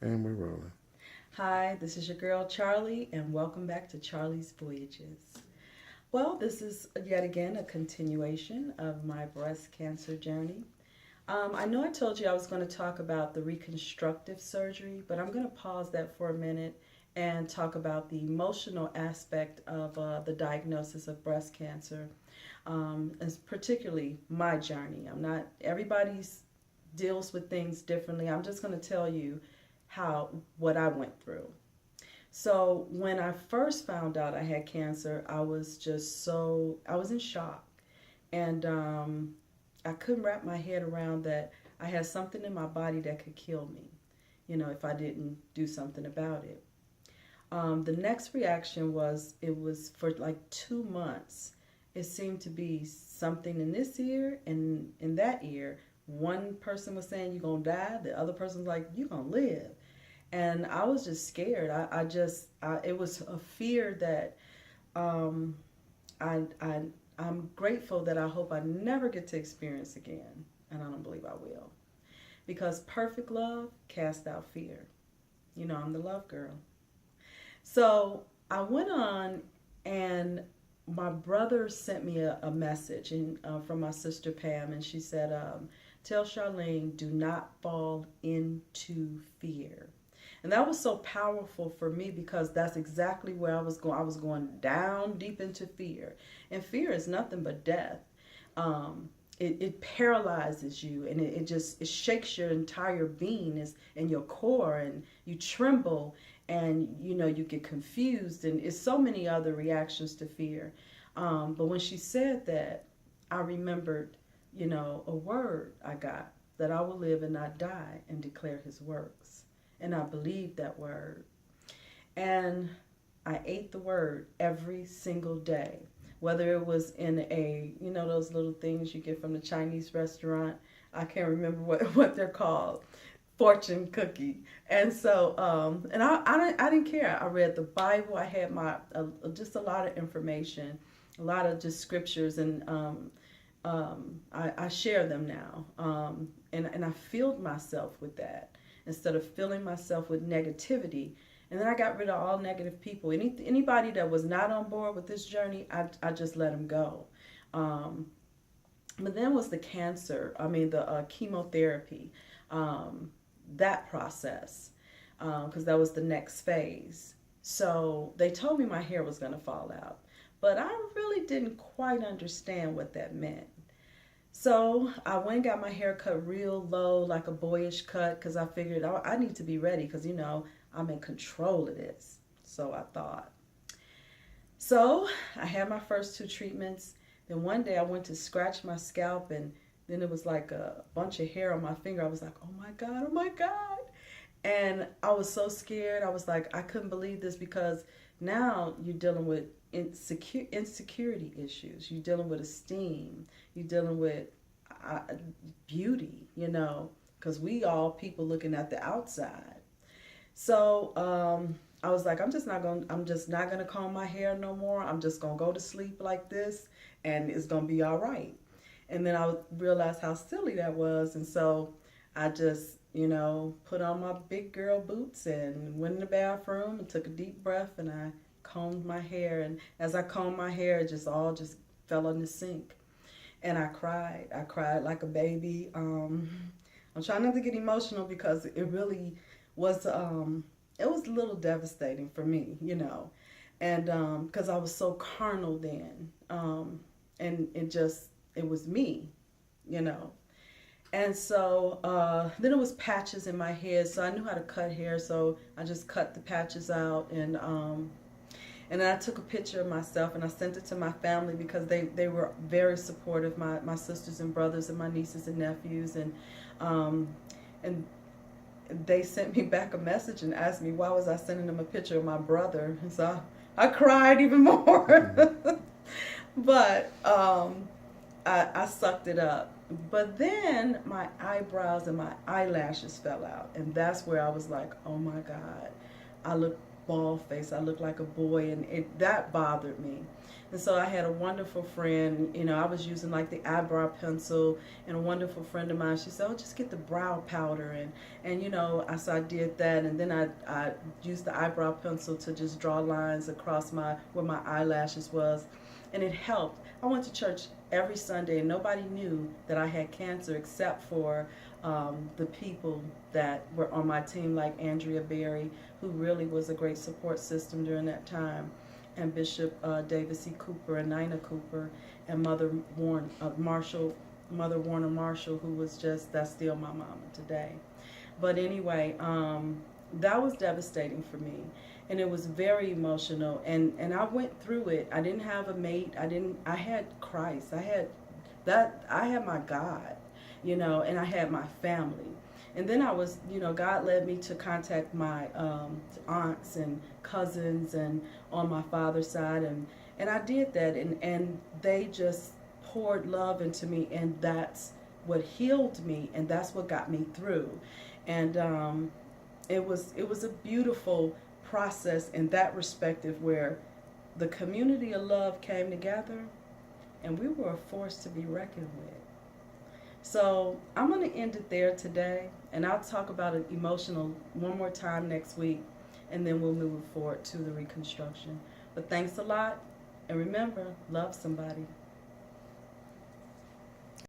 And we're rolling. Hi, this is your girl Charlie, and welcome back to Charlie's Voyages. Well, this is yet again a continuation of my breast cancer journey. I know I told you I was going to talk about the reconstructive surgery, but I'm going to pause that for a minute and talk about the emotional aspect of the diagnosis of breast cancer, and particularly my journey. I'm not, everybody's deals with things differently. I'm just going to tell you what I went through. So when I first found out I had cancer, I was just I was in shock. And I couldn't wrap my head around that I had something in my body that could kill me, if I didn't do something about it. The next reaction was it was for like 2 months. It seemed to be something in this ear and in that ear. One person was saying, "You're going to die." The other person was like, "You're going to live." And I was just scared. It was a fear that um, I, I, I'm grateful that I hope I never get to experience again. And I don't believe I will. Because perfect love casts out fear. I'm the love girl. So I went on, and my brother sent me a message from my sister Pam, and she said, "Tell Charlene, do not fall into fear." And that was so powerful for me because that's exactly where I was going. I was going down deep into fear. And fear is nothing but death. It paralyzes you, and it shakes your entire being and your core, and you tremble, and you get confused, and it's so many other reactions to fear. But when she said that, I remembered, a word I got, that I will live and not die and declare his works. And I believed that word. And I ate the word every single day, whether it was in those little things you get from the Chinese restaurant. I can't remember what they're called, fortune cookie. And so, and I didn't care. I read the Bible. I had just a lot of information, a lot of just scriptures, and I share them now. And I filled myself with that instead of filling myself with negativity. And then I got rid of all negative people. Anybody that was not on board with this journey, I just let them go. Um, but then was the cancer. I mean, the chemotherapy, that process, because that was the next phase. So they told me my hair was going to fall out. But I really didn't quite understand what that meant. So I went and got my hair cut real low, like a boyish cut, because I figured I need to be ready because, I'm in control of this. So I thought. So I had my first two treatments. Then one day I went to scratch my scalp, and then it was like a bunch of hair on my finger. I was like, oh my God, oh my God. And I was so scared. I was like, I couldn't believe this because now you're dealing with insecurity issues. You're dealing with esteem. You're dealing with uh, beauty, because we all people looking at the outside. So I was like, I'm just not gonna comb my hair no more. I'm just gonna go to sleep like this, and it's gonna be all right. And then I realized how silly that was, and so I just, put on my big girl boots and went in the bathroom and took a deep breath, and I combed my hair. And as I combed my hair, it just all just fell in the sink, and I cried. I cried like a baby. I'm trying not to get emotional because it really was it was a little devastating for me, and because I was so carnal then, and it was me, you know. And so then it was patches in my head, so I knew how to cut hair, so I just cut the patches out, and then I took a picture of myself and I sent it to my family because they were very supportive, my sisters and brothers and my nieces and nephews, um, and they sent me back a message and asked me why was I sending them a picture of my brother. And so I cried even more. But I sucked it up. But then my eyebrows and my eyelashes fell out. And that's where I was like, oh my God. I look bald face. I looked like a boy, and that bothered me. And so I had a wonderful friend, you know, I was using like the eyebrow pencil, and a wonderful friend of mine, she said, oh, just get the brow powder. And you know, so I did that, and then I used the eyebrow pencil to just draw lines across where my eyelashes was, and it helped. I went to church every Sunday, and nobody knew that I had cancer except for the people that were on my team, like Andrea Berry, who really was a great support system during that time, and Bishop Davis E. Cooper and Nina Cooper, and Mother Warner Marshall, who was that's still my mama today. But anyway, that was devastating for me, and it was very emotional, and I went through it. I didn't have a mate. I had Christ. I had my God, you know, and I had my family. And then I was, you know, God led me to contact my aunts and cousins and on my father's side, and I did that, and they just poured love into me, and that's what healed me, and that's what got me through. And it was a beautiful process in that perspective, where the community of love came together, and we were a force to be reckoned with. So I'm going to end it there today, and I'll talk about it emotional one more time next week, and then we'll move forward to the reconstruction. But thanks a lot, and remember, love somebody.